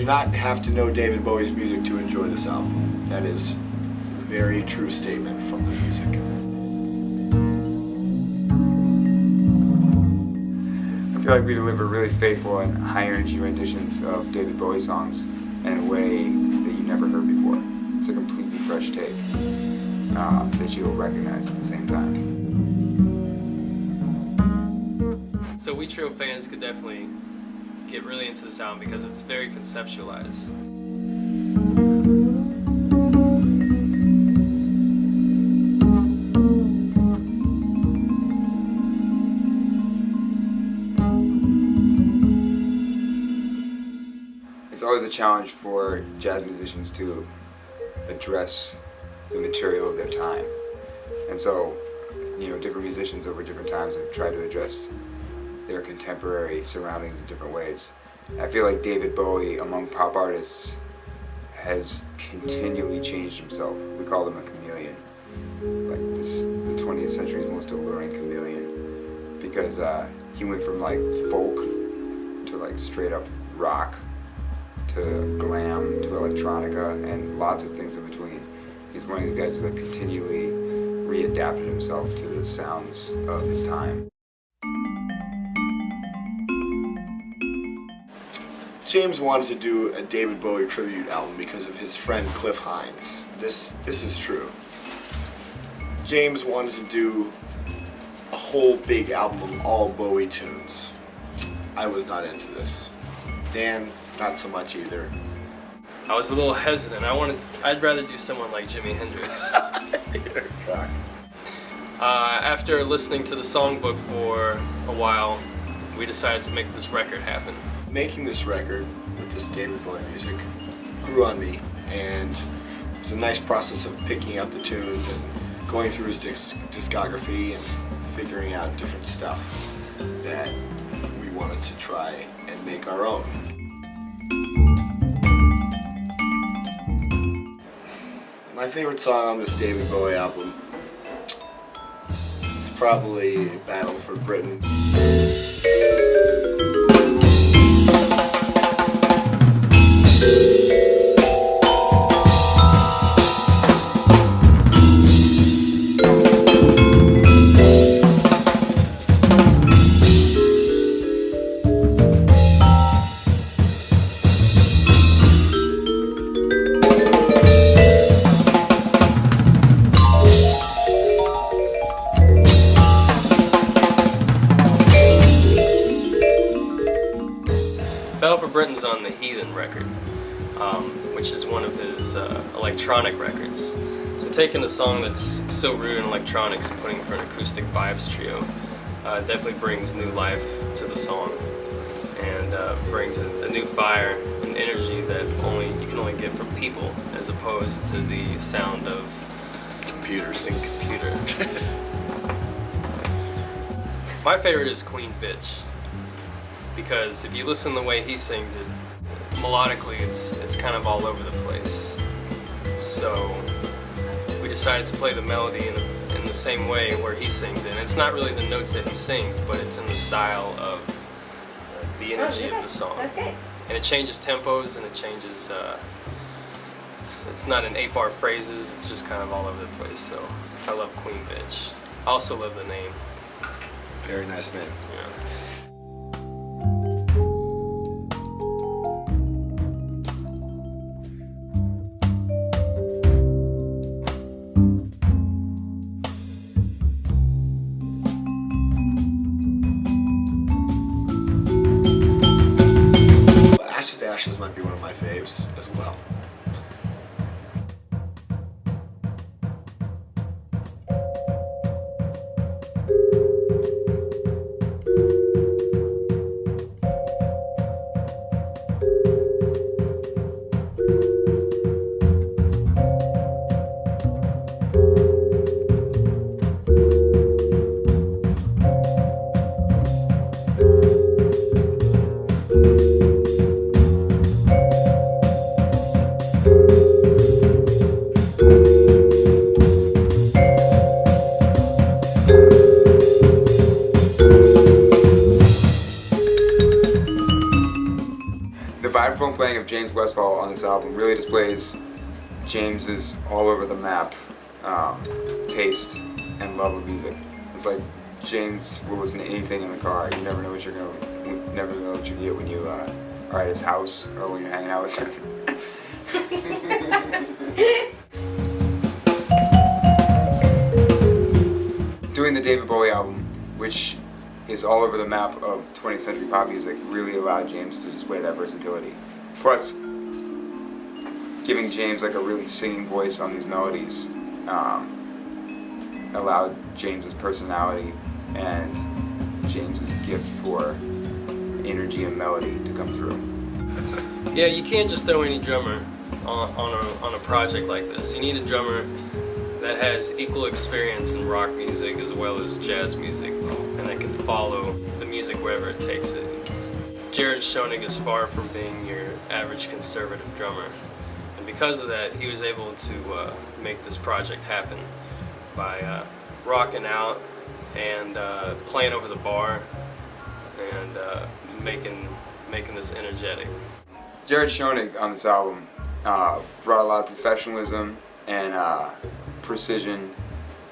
not have to know David Bowie's music to enjoy this album. That is a very true statement from the music. I feel like we deliver really faithful and high energy renditions of David Bowie songs in a way that you never heard before. It's a completely fresh take that you'll recognize at the same time. So We Trio fans could definitely get really into this album because it's very conceptualized. It's always a challenge for jazz musicians to address the material of their time. And so, different musicians over different times have tried to address their contemporary surroundings in different ways. I feel like David Bowie, among pop artists, has continually changed himself. We call him a chameleon. Like the 20th century's most alluring chameleon, because he went from like folk to like straight up rock to glam to electronica and lots of things in between. He's one of these guys who continually readapted himself to the sounds of his time. James wanted to do a David Bowie tribute album because of his friend Cliff Hines. This is true. James wanted to do a whole big album of all Bowie tunes. I was not into this. Dan, not so much either. I was a little hesitant. I'd rather do someone like Jimi Hendrix. You're a cock. After listening to the songbook for a while, we decided to make this record happen. Making this record with this David Bowie music grew on me, and it was a nice process of picking out the tunes and going through his discography and figuring out different stuff that we wanted to try and make our own. My favorite song on this David Bowie album is probably Battle for Britain. Battle for Britain's on the Heathen record, which is one of his electronic records. So taking a song that's so rooted in electronics and putting it for an acoustic vibes trio definitely brings new life to the song and brings a new fire and energy that you can only get from people as opposed to the sound of Computers. the computer. My favorite is Queen Bitch, because if you listen to the way he sings it, melodically it's kind of all over the place. So we decided to play the melody in the same way where he sings it. And it's not really the notes that he sings, but it's in the style of the energy of the song. That's great. And it changes tempos, and it changes, it's not in 8-bar phrases, it's just kind of all over the place. So I love Queen Bitch. I also love the name. Very nice name. Yeah. Ashes to Ashes might be one of my faves as well. microphone playing of James Westfall on this album really displays James's all over the map taste and love of music. It's like James will listen to anything in the car. You never know what you get when you are at his house or when you're hanging out with him. Doing the David Bowie album, which is all over the map of 20th century pop music, really allowed James to display that versatility. Plus, giving James like a really singing voice on these melodies allowed James's personality and James's gift for energy and melody to come through. Yeah, you can't just throw any drummer on a project like this. You need a drummer that has equal experience in rock music as well as jazz music, and that can follow the music wherever it takes it. Jared Schoening is far from being your average conservative drummer, and because of that, he was able to make this project happen by rocking out and playing over the bar and making this energetic. Jared Schoening on this album brought a lot of professionalism and precision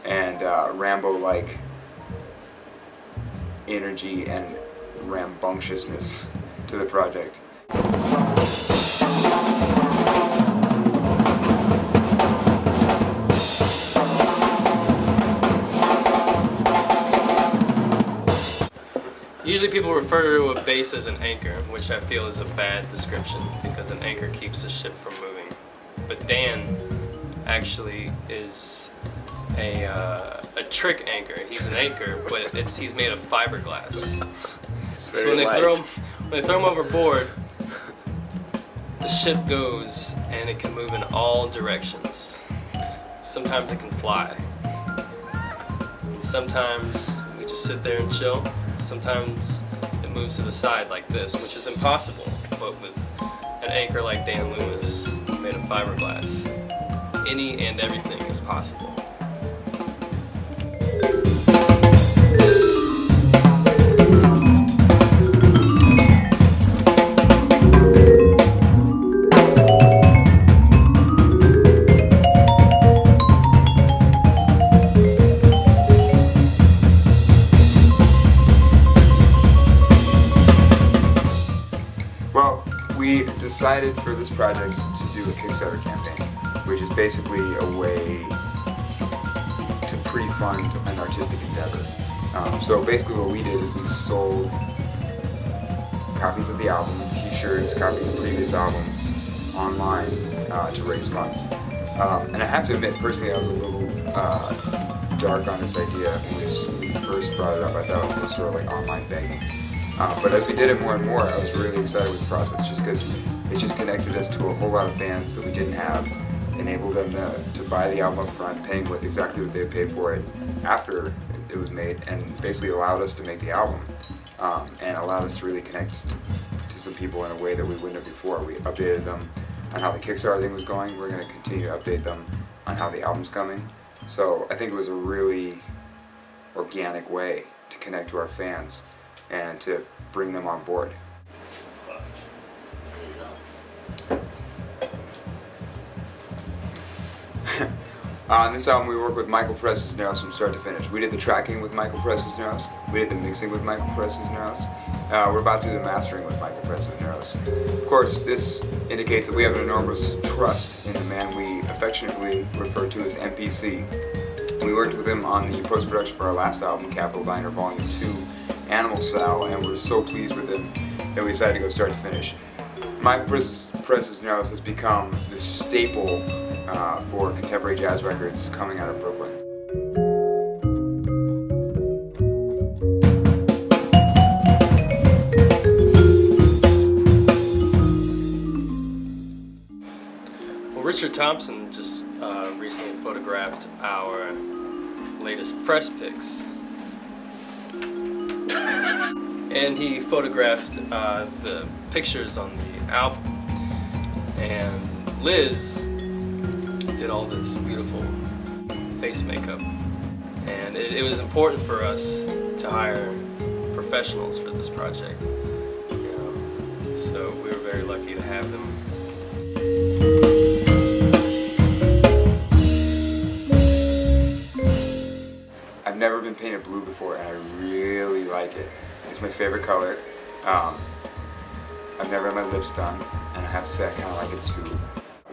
and Rambo-like energy and rambunctiousness to the project. Usually people refer to a bass as an anchor, which I feel is a bad description because an anchor keeps the ship from moving. But Dan actually is a trick anchor. He's an anchor, but he's made of fiberglass. So when they throw him overboard, the ship goes and it can move in all directions. Sometimes it can fly. And sometimes we just sit there and chill. Sometimes it moves to the side like this, which is impossible. But with an anchor like Dan Loomis, made of fiberglass, any and everything is possible. We decided for this project to do a Kickstarter campaign, which is basically a way to pre-fund an artistic endeavor. So basically what we did is we sold copies of the album, t-shirts, copies of previous albums online to raise funds. And I have to admit, personally, I was a little dark on this idea when we first brought it up. I thought it was sort of like online begging. But as we did it more and more, I was really excited with the process just because it just connected us to a whole lot of fans that we didn't have, enabled them to buy the album up front, paying exactly what they would pay for it after it was made, and basically allowed us to make the album and allowed us to really connect to some people in a way that we wouldn't have before. We updated them on how the Kickstarter thing was going. We're going to continue to update them on how the album's coming. So I think it was a really organic way to connect to our fans and to bring them on board. On this album we work with Michael Cisneros from start to finish. We did the tracking with Michael Cisneros, we did the mixing with Michael Cisneros, we're about to do the mastering with Michael Cisneros. Of course, this indicates that we have an enormous trust in the man we affectionately refer to as MPC. We worked with him on the post-production for our last album, Capital Diner Volume 2, Animal Style, and we're so pleased with it that we decided to go start to finish. Michael Cisneros has become the staple for contemporary jazz records coming out of Brooklyn. Well, Richard Thompson just recently photographed our latest press pics. And he photographed the pictures on the album. And Liz did all this beautiful face makeup. And it was important for us to hire professionals for this project. You know? So we were very lucky to have them. I've never been painted blue before, and I really like it. It's my favorite color. I've never had my lips done, and I have to say I kind of like it too.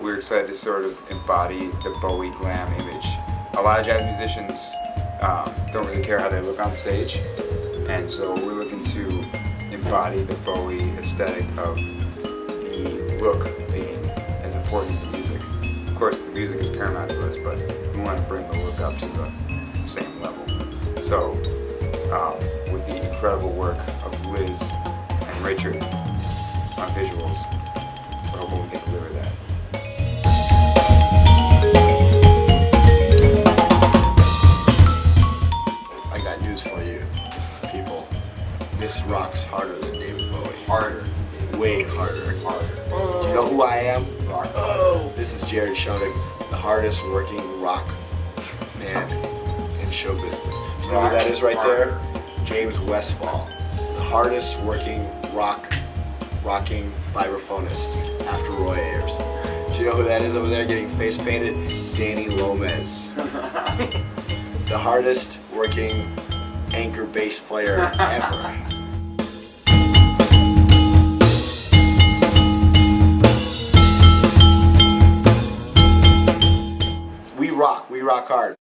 We're excited to sort of embody the Bowie glam image. A lot of jazz musicians don't really care how they look on stage, and so we're looking to embody the Bowie aesthetic of the look being as important as the music. Of course, the music is paramount to us, but we want to bring the look up to the same level. So, with the incredible work of Liz and Richard on visuals, we're hoping we can deliver that. I got news for you, people. This rocks harder than David Bowie. Harder. Way harder. Harder. Do you know who I am? Rock. Oh! This is Jared Schoenig, the hardest working rock man in show business. Do you know who that is right there? James Westfall, the hardest working rocking vibraphonist after Roy Ayers. Do you know who that is over there getting face painted? Danny Lomez. The hardest working anchor bass player ever. We rock hard.